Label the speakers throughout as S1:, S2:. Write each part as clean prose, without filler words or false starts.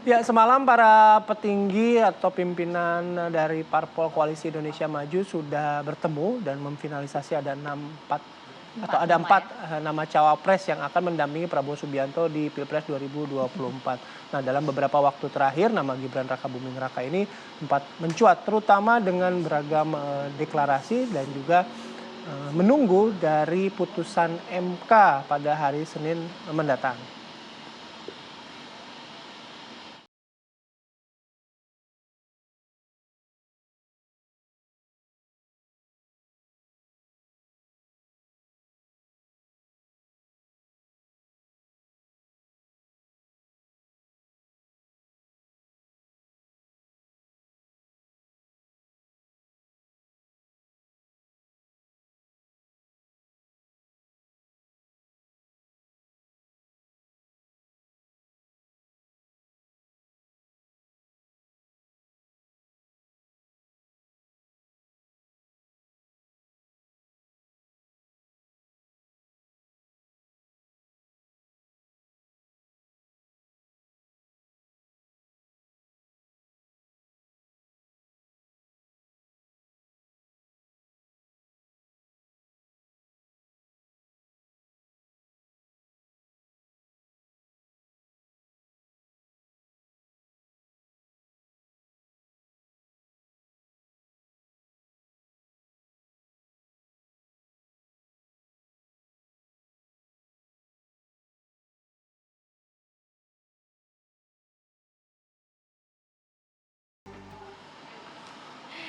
S1: Ya, semalam para petinggi atau pimpinan dari Parpol Koalisi Indonesia Maju sudah bertemu dan memfinalisasi ada empat nama cawapres yang akan mendampingi Prabowo Subianto di Pilpres 2024. Nah, dalam beberapa waktu terakhir nama Gibran Rakabuming Raka ini sempat mencuat, terutama dengan beragam deklarasi dan juga menunggu dari putusan MK pada hari Senin mendatang.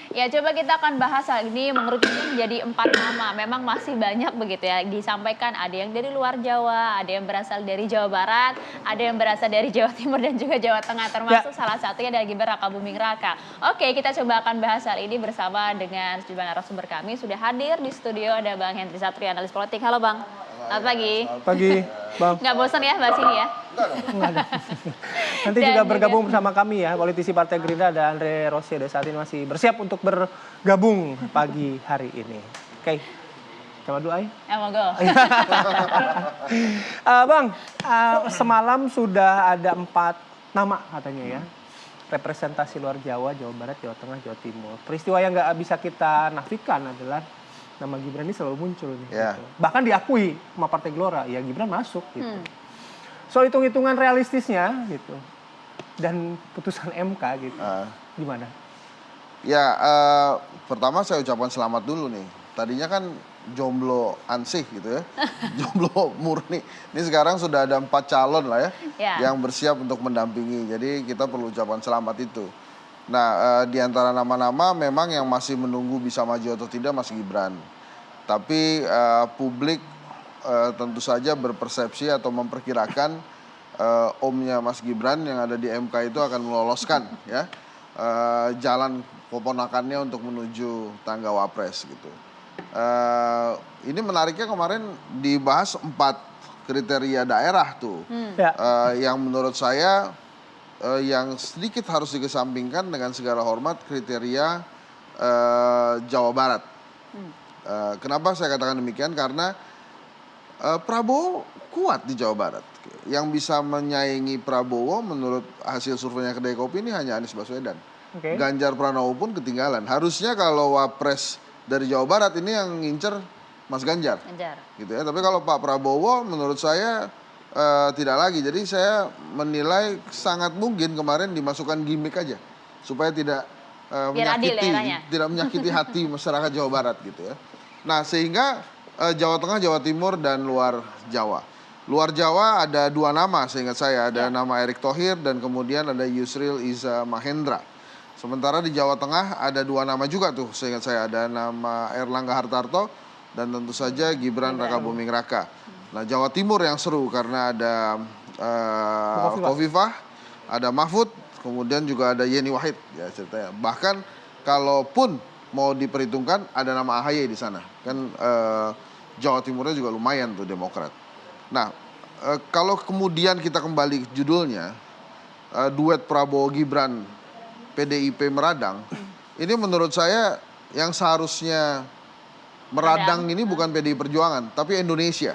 S2: Ya, coba kita akan bahas hal ini mengerucutnya menjadi 4 nama. Memang masih banyak begitu ya disampaikan, ada yang dari luar Jawa, ada yang berasal dari Jawa Barat, ada yang berasal dari Jawa Timur dan juga Jawa Tengah, termasuk salah satunya dari Gibran Rakabuming Raka. Oke, kita coba akan bahas hal ini bersama dengan sejumlah narasumber kami. Sudah hadir di studio ada Bang Henry Satrio, analis politik. Halo Bang. Selamat pagi.
S1: Pagi, Bang.
S2: Nggak bosan ya bahas ini ya?
S1: Enggak ada. Nanti juga bergabung bersama kami ya, politisi Partai Gerindra ada Andre Rosiade saat ini masih bersiap untuk bergabung pagi hari ini. Oke, coba doa ya.
S2: Monggo.
S1: Bang, semalam sudah ada 4 nama katanya ya. Representasi luar Jawa, Jawa Barat, Jawa Tengah, Jawa Timur. Peristiwa yang nggak bisa kita nafikan adalah nama Gibran ini selalu muncul nih.
S3: Yeah.
S1: Gitu. Bahkan diakui sama Partai Gelora, ya Gibran masuk gitu. Soal hitung-hitungan realistisnya gitu. Dan putusan MK gitu. Gimana?
S3: Ya, pertama saya ucapkan selamat dulu nih. Tadinya kan jomblo ansih gitu ya. Jomblo murni. Ini sekarang sudah ada 4 calon lah ya. Yang bersiap untuk mendampingi. Jadi kita perlu ucapan selamat itu. Nah, di antara nama-nama memang yang masih menunggu bisa maju atau tidak Mas Gibran. Tapi publik tentu saja berpersepsi atau memperkirakan omnya Mas Gibran yang ada di MK itu akan meloloskan ya jalan keponakannya untuk menuju tangga wapres gitu. Ini menariknya kemarin dibahas 4 kriteria daerah tuh. Yang menurut saya yang sedikit harus dikesampingkan dengan segala hormat kriteria Jawa Barat. Kenapa saya katakan demikian? Karena Prabowo kuat di Jawa Barat. Yang bisa menyaingi Prabowo menurut hasil surveinya Kedai Kopi ini hanya Anies Baswedan. Ganjar Pranowo pun ketinggalan. Harusnya kalau wapres dari Jawa Barat ini yang ngincer Mas Ganjar. Gitu ya. Tapi kalau Pak Prabowo menurut saya tidak lagi. Jadi saya menilai sangat mungkin kemarin dimasukkan gimmick aja supaya tidak menyakiti hati masyarakat Jawa Barat gitu ya. Nah, sehingga Jawa Tengah, Jawa Timur dan luar Jawa. Luar Jawa ada 2 nama seingat saya, ada nama Erick Thohir dan kemudian ada Yusril Iza Mahendra. Sementara di Jawa Tengah ada 2 nama juga tuh seingat saya, ada nama Erlangga Hartarto dan tentu saja Gibran Rakabuming Raka. Nah, Jawa Timur yang seru karena ada Khofifah, ada Mahfud, kemudian juga ada Yeni Wahid ya ceritanya. Bahkan kalaupun mau diperhitungkan ada nama AHY di sana. Kan Jawa Timurnya juga lumayan tuh Demokrat. Nah, kalau kemudian kita kembali ke judulnya, duet Prabowo Gibran PDIP meradang, ini menurut saya yang seharusnya meradang ini bukan PDI Perjuangan, tapi Indonesia.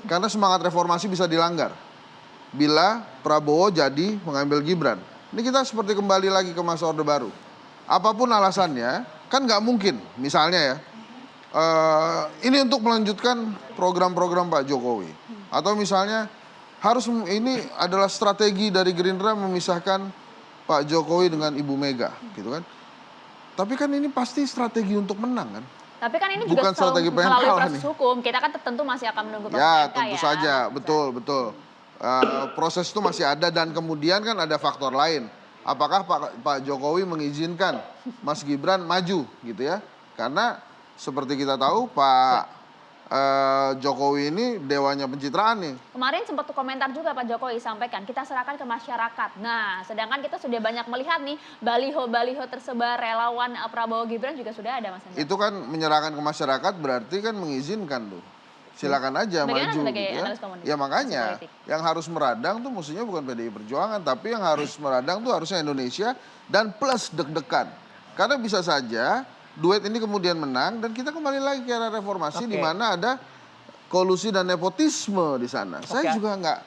S3: Karena semangat reformasi bisa dilanggar bila Prabowo jadi mengambil Gibran. Ini kita seperti kembali lagi ke masa Orde Baru. Apapun alasannya, kan nggak mungkin. Misalnya ya, ini untuk melanjutkan program-program Pak Jokowi. Atau misalnya ini adalah strategi dari Gerindra memisahkan Pak Jokowi dengan Ibu Mega, gitu kan? Tapi kan ini pasti strategi untuk menang kan?
S2: Tapi kan ini
S3: bukan
S2: juga
S3: strategi pengen
S2: melalui
S3: kalah
S2: proses
S3: nih.
S2: hukum. Kita kan tentu masih akan menunggu proses
S3: Ya,
S2: MK
S3: tentu
S2: ya.
S3: saja, betul. Proses itu masih ada dan kemudian kan ada faktor lain. Apakah Pak Jokowi mengizinkan Mas Gibran maju gitu ya? Karena seperti kita tahu Pak Jokowi ini dewanya pencitraan nih.
S2: Kemarin sempat komentar juga Pak Jokowi sampaikan kita serahkan ke masyarakat. Nah, sedangkan kita sudah banyak melihat nih baliho-baliho tersebar relawan Prabowo Gibran juga sudah ada Mas Hendra.
S3: Itu kan menyerahkan ke masyarakat berarti kan mengizinkan tuh. Silakan aja maju gitu ya. Ya makanya yang harus meradang tuh mestinya bukan PDI Perjuangan, tapi yang harus meradang tuh harusnya Indonesia dan plus deg-degan. Karena bisa saja duet ini kemudian menang dan kita kembali lagi ke era reformasi di mana ada kolusi dan nepotisme di sana. Saya juga nggak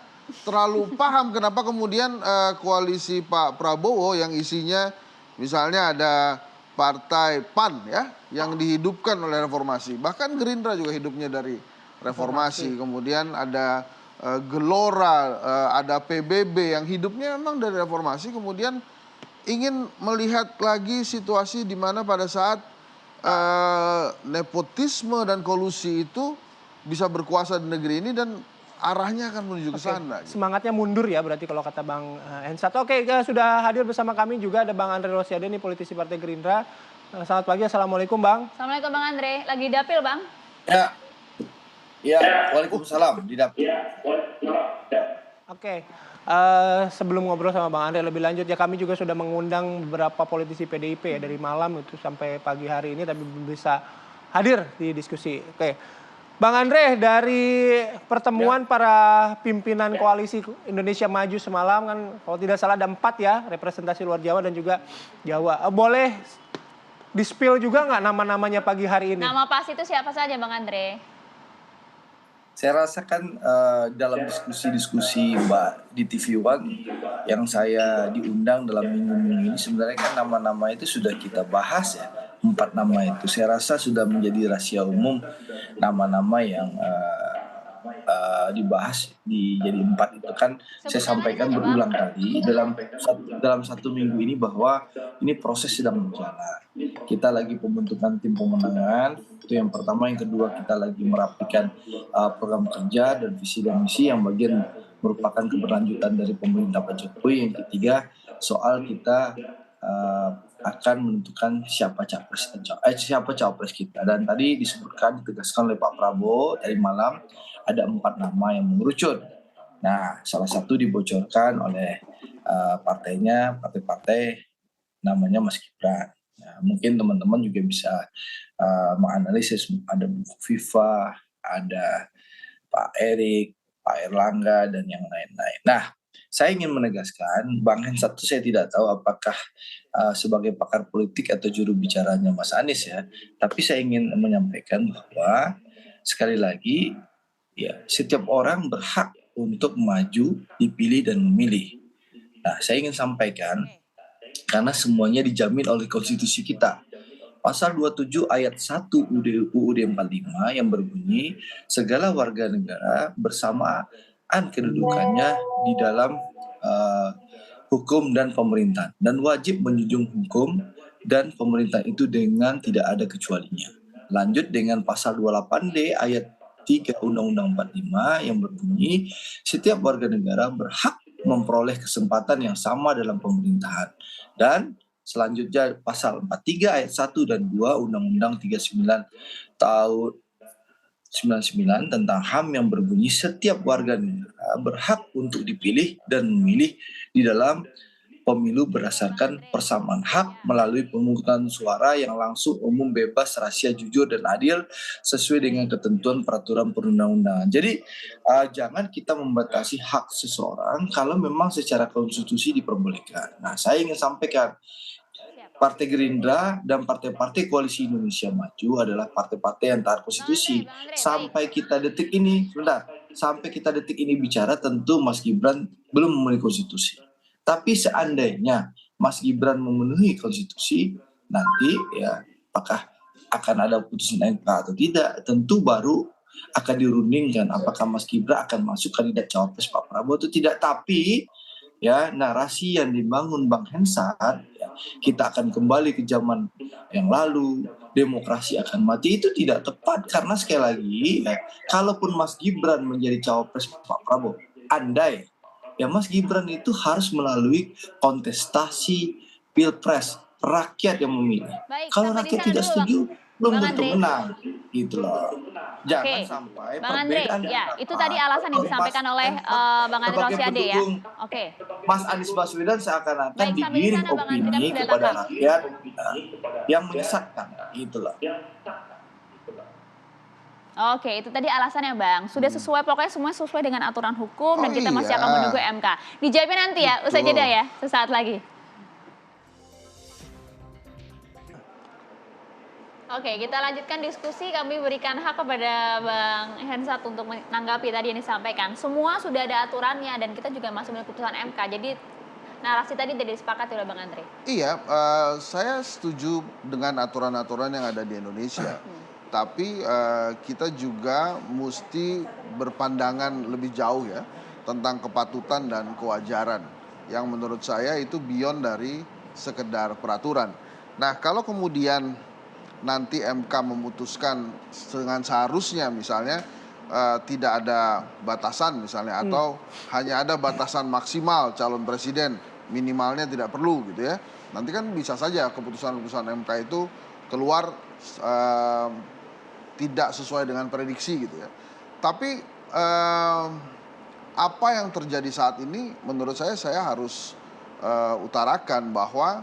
S3: terlalu paham kenapa kemudian koalisi Pak Prabowo yang isinya misalnya ada partai PAN ya yang dihidupkan oleh reformasi. Bahkan Gerindra juga hidupnya dari reformasi. Kemudian ada Gelora, ada PBB yang hidupnya memang dari reformasi. Kemudian ingin melihat lagi situasi di mana pada saat nepotisme dan kolusi itu bisa berkuasa di negeri ini dan arahnya akan menuju ke sana.
S1: Semangatnya mundur ya berarti kalau kata Bang Hensat. Oke, sudah hadir bersama kami juga ada Bang Andre Rosiade nih politisi Partai Gerindra. Selamat pagi, Assalamualaikum Bang.
S2: Assalamualaikum Bang Andre, lagi dapil Bang?
S4: Ya, waalaikumsalam di dapil.
S1: Oke. Sebelum ngobrol sama Bang Andre lebih lanjut ya kami juga sudah mengundang beberapa politisi PDIP ya dari malam itu sampai pagi hari ini tapi belum bisa hadir di diskusi. Oke. Bang Andre dari pertemuan para pimpinan koalisi Indonesia Maju semalam kan kalau tidak salah ada 4 ya representasi luar Jawa dan juga Jawa. Boleh di-spill juga nggak nama-namanya pagi hari ini?
S2: Nama pas itu siapa saja Bang Andre?
S4: Saya rasa kan dalam diskusi-diskusi Mbak di TV One yang saya diundang dalam minggu-minggu ini sebenarnya kan nama-nama itu sudah kita bahas ya. 4 nama itu saya rasa sudah menjadi rahasia umum nama-nama yang dibahas jadi 4 itu kan saya sampaikan berulang kali dalam satu minggu ini bahwa ini proses sedang berjalan. Kita lagi pembentukan tim pemenangan itu yang pertama, yang kedua kita lagi merapikan program kerja dan visi dan misi yang bagian merupakan keberlanjutan dari pemerintah Pak Jokowi. Yang ketiga soal kita akan menentukan siapa cawapres kita. Dan tadi ditegaskan oleh Pak Prabowo tadi malam ada 4 nama yang mengerucut. Nah, salah satu dibocorkan oleh partai-partai namanya Mas Gibran. Nah, mungkin teman-teman juga bisa menganalisis ada Bu Viva, ada Pak Erik, Pak Erlangga dan yang lain-lain. Nah, saya ingin menegaskan, Bang Hensat itu saya tidak tahu apakah sebagai pakar politik atau juru bicaranya Mas Anies ya, tapi saya ingin menyampaikan bahwa sekali lagi ya setiap orang berhak untuk maju, dipilih dan memilih. Nah, saya ingin sampaikan karena semuanya dijamin oleh konstitusi kita. Pasal 27 ayat 1 UUD 45 yang berbunyi segala warga negara bersamaan kedudukannya di dalam hukum dan pemerintahan dan wajib menjunjung hukum dan pemerintah itu dengan tidak ada kecualinya. Lanjut dengan pasal 28D ayat 3 Undang-Undang 45 yang berbunyi setiap warga negara berhak memperoleh kesempatan yang sama dalam pemerintahan. Dan selanjutnya pasal 43 ayat 1 dan 2 Undang-Undang 39 tahun 99 tentang HAM yang berbunyi setiap warga negara berhak untuk dipilih dan memilih di dalam pemilu berdasarkan persamaan hak melalui pemungutan suara yang langsung, umum, bebas, rahasia, jujur, dan adil sesuai dengan ketentuan peraturan perundang-undangan. Jadi jangan kita membatasi hak seseorang kalau memang secara konstitusi diperbolehkan. Nah, saya ingin sampaikan Partai Gerindra dan partai-partai koalisi Indonesia Maju adalah partai-partai yang taat konstitusi. Sampai kita detik ini bicara tentu Mas Gibran belum memenuhi konstitusi. Tapi seandainya Mas Gibran memenuhi konstitusi, nanti ya apakah akan ada putusan MK atau tidak, tentu baru akan dirundingkan apakah Mas Gibran akan masuk kandidat cawapres Pak Prabowo atau tidak. Tapi ya narasi yang dibangun Bang Hensat, ya, kita akan kembali ke zaman yang lalu, demokrasi akan mati, itu tidak tepat. Karena sekali lagi ya, kalaupun Mas Gibran menjadi cawapres Pak Prabowo, andai ya Mas Gibran itu harus melalui kontestasi pilpres, rakyat yang memilih.
S2: Baik,
S4: Kalau
S2: sampai di
S4: rakyat
S2: sana
S4: tidak
S2: dulu,
S4: setuju, belum
S2: Bang
S4: tentu
S2: Andre.
S4: menang, gitu loh. Jangan
S2: Oke,
S4: sampai
S2: Bang Andre,
S4: perbedaan
S2: ya itu tadi alasan yang disampaikan oleh Bang Andre
S4: sebagai
S2: Rosiade ya.
S4: pendukung
S2: Oke,
S4: Mas Anies Baswedan seakan-akan
S2: baik sampai di
S4: digiring
S2: sana Bang Andre, kami
S4: opini
S2: sudah
S4: kepada
S2: tangkap.
S4: rakyat yang menyesatkan, gitu loh.
S2: Oke, itu tadi alasannya Bang. Sudah sesuai, pokoknya semua sesuai dengan aturan hukum dan kita masih
S3: iya.
S2: akan menunggu MK. Dijawabin nanti ya, usai
S3: Betul.
S2: jeda ya, sesaat lagi. Oke, kita lanjutkan diskusi. Kami berikan hak kepada Bang Hensat untuk menanggapi tadi yang disampaikan. Semua sudah ada aturannya dan kita juga masih menunggu putusan MK. Jadi narasi tadi tidak disepakati oleh Bang Andre.
S3: Iya, saya setuju dengan aturan-aturan yang ada di Indonesia. Tapi kita juga mesti berpandangan lebih jauh ya tentang kepatutan dan kewajaran yang menurut saya itu beyond dari sekedar peraturan. Nah, kalau kemudian nanti MK memutuskan dengan seharusnya misalnya tidak ada batasan misalnya atau hanya ada batasan maksimal calon presiden, minimalnya tidak perlu gitu ya. Nanti kan bisa saja keputusan-keputusan MK itu keluar tidak sesuai dengan prediksi gitu ya. Tapi apa yang terjadi saat ini menurut saya harus utarakan bahwa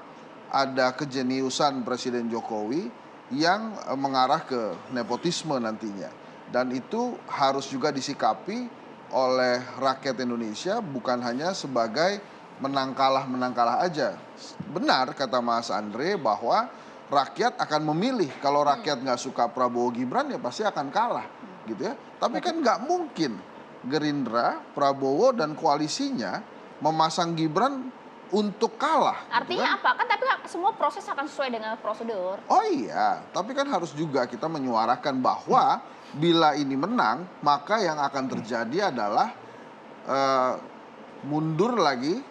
S3: ada kejeniusan Presiden Jokowi yang mengarah ke nepotisme nantinya. Dan itu harus juga disikapi oleh rakyat Indonesia bukan hanya sebagai menang kalah aja. Benar kata Mas Andre bahwa rakyat akan memilih. Kalau rakyat nggak suka Prabowo Gibran ya pasti akan kalah gitu ya. Tapi kan nggak mungkin Gerindra, Prabowo dan koalisinya memasang Gibran untuk kalah.
S2: Artinya
S3: gitu kan?
S2: apa? Kan tapi semua proses akan sesuai dengan prosedur.
S3: Oh iya, tapi kan harus juga kita menyuarakan bahwa bila ini menang, maka yang akan terjadi adalah mundur lagi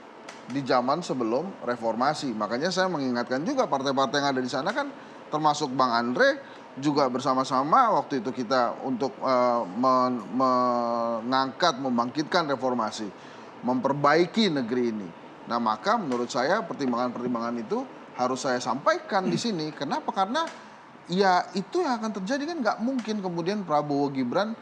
S3: di zaman sebelum reformasi. Makanya saya mengingatkan juga partai-partai yang ada di sana kan termasuk Bang Andre juga bersama-sama waktu itu kita untuk mengangkat, membangkitkan reformasi, memperbaiki negeri ini. Nah maka menurut saya pertimbangan-pertimbangan itu harus saya sampaikan di sini. Kenapa? Karena ya itu yang akan terjadi kan nggak mungkin kemudian Prabowo Gibran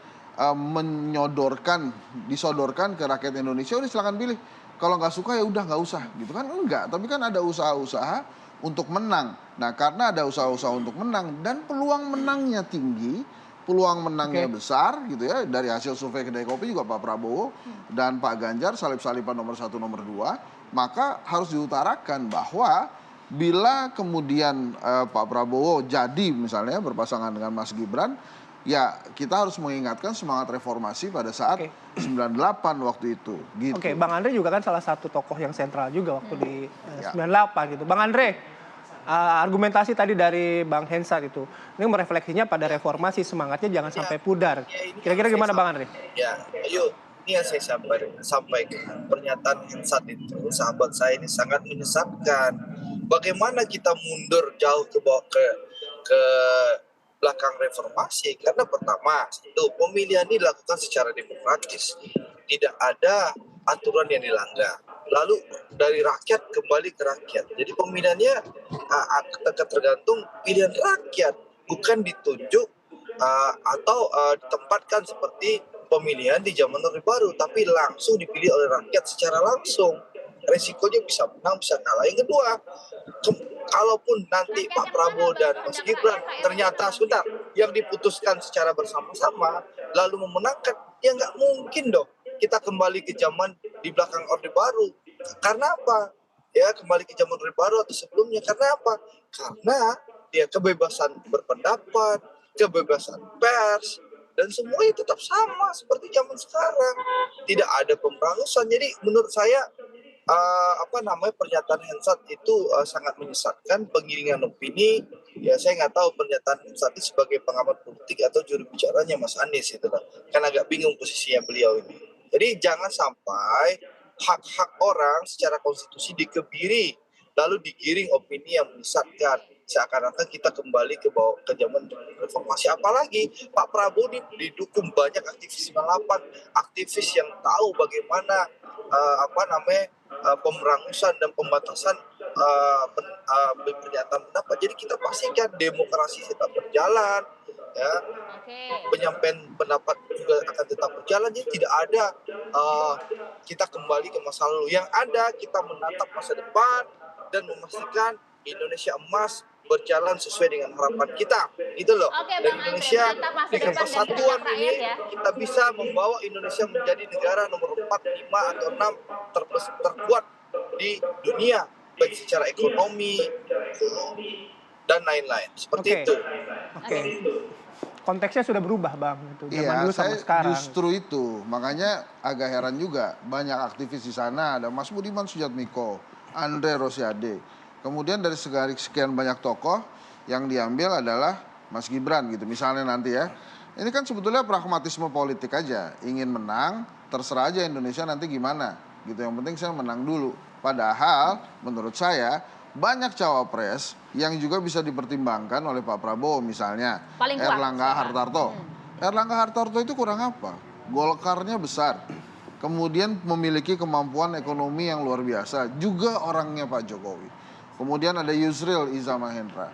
S3: disodorkan ke rakyat Indonesia, udah silakan pilih. Kalau nggak suka ya udah nggak usah gitu kan, enggak. Tapi kan ada usaha-usaha untuk menang. Nah karena ada usaha-usaha untuk menang dan peluang menangnya tinggi, peluang menangnya besar gitu ya. Dari hasil survei Kedai Kopi juga Pak Prabowo dan Pak Ganjar salip-salipan nomor 1 nomor 2. Maka harus diutarakan bahwa bila kemudian Pak Prabowo jadi misalnya berpasangan dengan Mas Gibran, ya kita harus mengingatkan semangat reformasi pada saat 98 waktu itu. Gitu.
S1: Oke, Bang Andre juga kan salah satu tokoh yang sentral juga waktu di 98 gitu. Bang Andre, argumentasi tadi dari Bang Hensat itu, ini merefleksinya pada reformasi, semangatnya jangan sampai pudar. Kira-kira gimana Bang Andre?
S5: Ya, yuk. Ini yang saya sampaikan. Pernyataan Hensat itu, sahabat saya ini sangat menyesatkan. Bagaimana kita mundur jauh ke belakang reformasi? Karena pertama, itu pemilihan ini dilakukan secara demokratis. Tidak ada aturan yang dilanggar. Lalu dari rakyat kembali ke rakyat. Jadi pemilihannya tergantung pilihan rakyat, bukan ditunjuk atau ditempatkan seperti pemilihan di zaman Orde Baru, tapi langsung dipilih oleh rakyat secara langsung. Resikonya bisa menang, bisa kalah. Yang kedua, kalaupun nanti Pak Prabowo dan Mas Gibran ternyata sebentar yang diputuskan secara bersama-sama lalu memenangkan, ya nggak mungkin dong kita kembali ke zaman di belakang Orde Baru. Karena apa? Ya kembali ke zaman Orde Baru atau sebelumnya. Karena apa? Karena ya kebebasan berpendapat, kebebasan pers, dan semuanya tetap sama seperti zaman sekarang. Tidak ada pemberangusan. Jadi menurut saya pernyataan Hensat itu sangat menyesatkan, penggiringan opini. Ya saya nggak tahu pernyataan Hensat itu sebagai pengamat politik atau juru bicaranya Mas Anies itu lah. Kan agak bingung posisinya beliau ini. Jadi jangan sampai hak-hak orang secara konstitusi dikebiri lalu digiring opini yang menyesatkan, seakan-akan kita kembali ke zaman reformasi. Apalagi Pak Prabowo ini didukung banyak aktivis 98, aktivis yang tahu bagaimana pemberangusan dan pembatasan pernyataan pendapat. Jadi kita pastikan demokrasi tetap berjalan, ya. Penyampaian pendapat juga akan tetap berjalan. Jadi tidak ada kita kembali ke masa lalu. Yang ada kita menatap masa depan dan memastikan Indonesia emas berjalan sesuai dengan harapan kita, gitu loh. Dan Indonesia dengan persatuan ini kita bisa membawa Indonesia menjadi negara nomor 4, 5 atau 6 terkuat di dunia, baik secara ekonomi dan lain-lain. Seperti itu.
S1: Oke. Konteksnya sudah berubah, Bang.
S3: Zaman dulu sama sekarang. Justru itu, makanya agak heran juga. Banyak aktivis di sana, ada Mas Budiman Sujatmiko, Andre Rosiade. Kemudian dari sekian banyak tokoh yang diambil adalah Mas Gibran gitu. Misalnya nanti ya. Ini kan sebetulnya pragmatisme politik aja. Ingin menang, terserah aja Indonesia nanti gimana. Gitu. Yang penting saya menang dulu. Padahal menurut saya banyak cawapres yang juga bisa dipertimbangkan oleh Pak Prabowo misalnya. Erlangga Hartarto. Erlangga Hartarto itu kurang apa? Golkarnya besar. Kemudian memiliki kemampuan ekonomi yang luar biasa. Juga orangnya Pak Jokowi. Kemudian ada Yusril Iza Mahendra.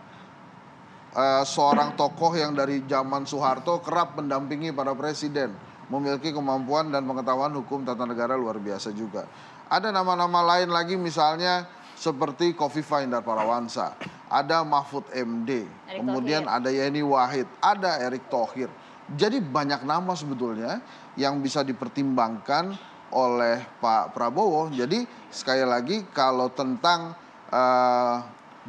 S3: Seorang tokoh yang dari zaman Soeharto kerap mendampingi para presiden. Memiliki kemampuan dan pengetahuan hukum tata negara luar biasa juga. Ada nama-nama lain lagi misalnya seperti Kofifa Indar Parawansa. Ada Mahfud MD. Kemudian ada Yeni Wahid. Ada Erick Thohir. Jadi banyak nama sebetulnya yang bisa dipertimbangkan oleh Pak Prabowo. Jadi sekali lagi kalau tentang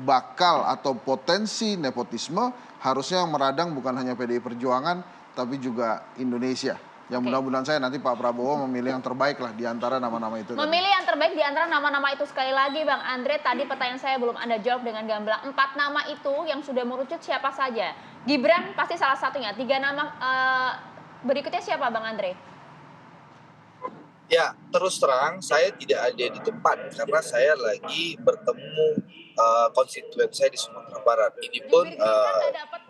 S3: bakal atau potensi nepotisme harusnya yang meradang bukan hanya PDI Perjuangan tapi juga Indonesia. Yang mudah-mudahan saya nanti Pak Prabowo memilih yang terbaik lah di antara nama-nama itu.
S2: Memilih yang terbaik di antara nama-nama itu. Sekali lagi Bang Andre, tadi pertanyaan saya belum Anda jawab dengan gamblang. 4 nama itu yang sudah merucut siapa saja? Gibran pasti salah satunya. 3 nama berikutnya siapa Bang Andre?
S5: Ya, terus terang saya tidak ada di tempat karena saya lagi bertemu konstituen saya di Sumatera Barat. Ini pun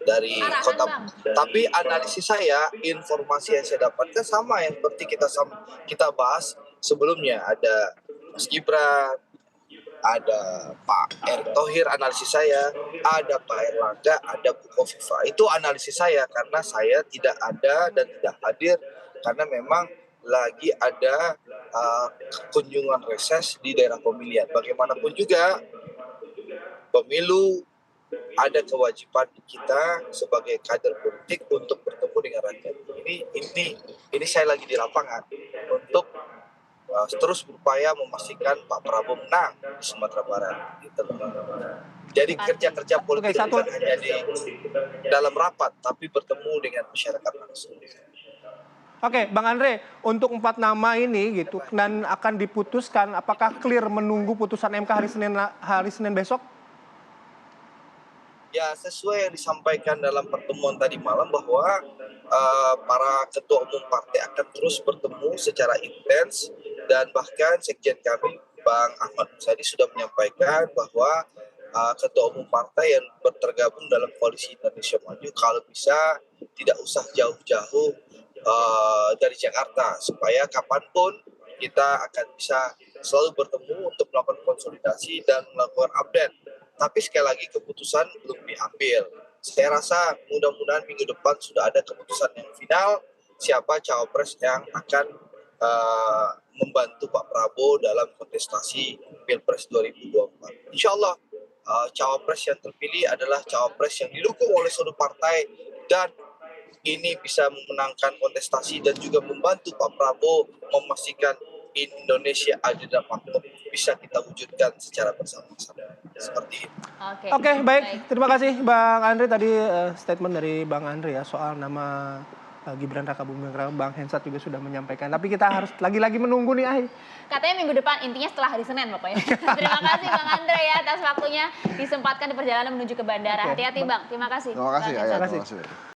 S5: dari kota. Tapi analisis saya, informasi yang saya dapatkan sama yang seperti kita bahas sebelumnya. Ada Mas Gibran, ada Pak Erick Thohir analisis saya, ada Pak Erlangga, ada Bu Kofifa. Itu analisis saya karena saya tidak ada dan tidak hadir karena memang lagi ada kunjungan reses di daerah pemilihan. Bagaimanapun juga pemilu ada kewajiban kita sebagai kader politik untuk bertemu dengan rakyat. Ini saya lagi di lapangan untuk terus berupaya memastikan Pak Prabowo menang di Sumatera Barat. Gitu. Jadi kerja-kerja politik bukan hanya di dalam rapat, tapi bertemu dengan masyarakat langsung.
S1: Oke, Bang Andre, untuk 4 nama ini gitu dan akan diputuskan, apakah clear menunggu putusan MK hari Senin besok?
S5: Ya, sesuai yang disampaikan dalam pertemuan tadi malam bahwa para ketua umum partai akan terus bertemu secara intens dan bahkan sekjen kami Bang Ahmad Muzadi sudah menyampaikan bahwa ketua umum partai yang tergabung dalam koalisi Indonesia Maju kalau bisa tidak usah jauh-jauh dari Jakarta supaya kapanpun kita akan bisa selalu bertemu untuk melakukan konsolidasi dan melakukan update. Tapi sekali lagi keputusan belum diambil. Saya rasa mudah-mudahan minggu depan sudah ada keputusan yang final siapa cawapres yang akan membantu Pak Prabowo dalam kontestasi Pilpres 2024. Insya Allah cawapres yang terpilih adalah cawapres yang didukung oleh seluruh partai dan ini bisa memenangkan kontestasi dan juga membantu Pak Prabowo memastikan Indonesia adil dan makmur bisa kita wujudkan secara bersama-sama. Seperti itu.
S1: Oke, baik. Terima kasih Bang Andre tadi statement dari Bang Andre ya soal nama Gibran Rakabuming Raka, Bang Hensat juga sudah menyampaikan. Tapi kita harus lagi-lagi menunggu nih, Ai.
S2: Katanya minggu depan, intinya setelah hari Senin pokoknya. Terima kasih Bang Andre ya atas waktunya disempatkan di perjalanan menuju ke bandara. Hati-hati Bang, terima kasih.
S3: Terima kasih,
S2: Bang Hensat.
S3: terima kasih.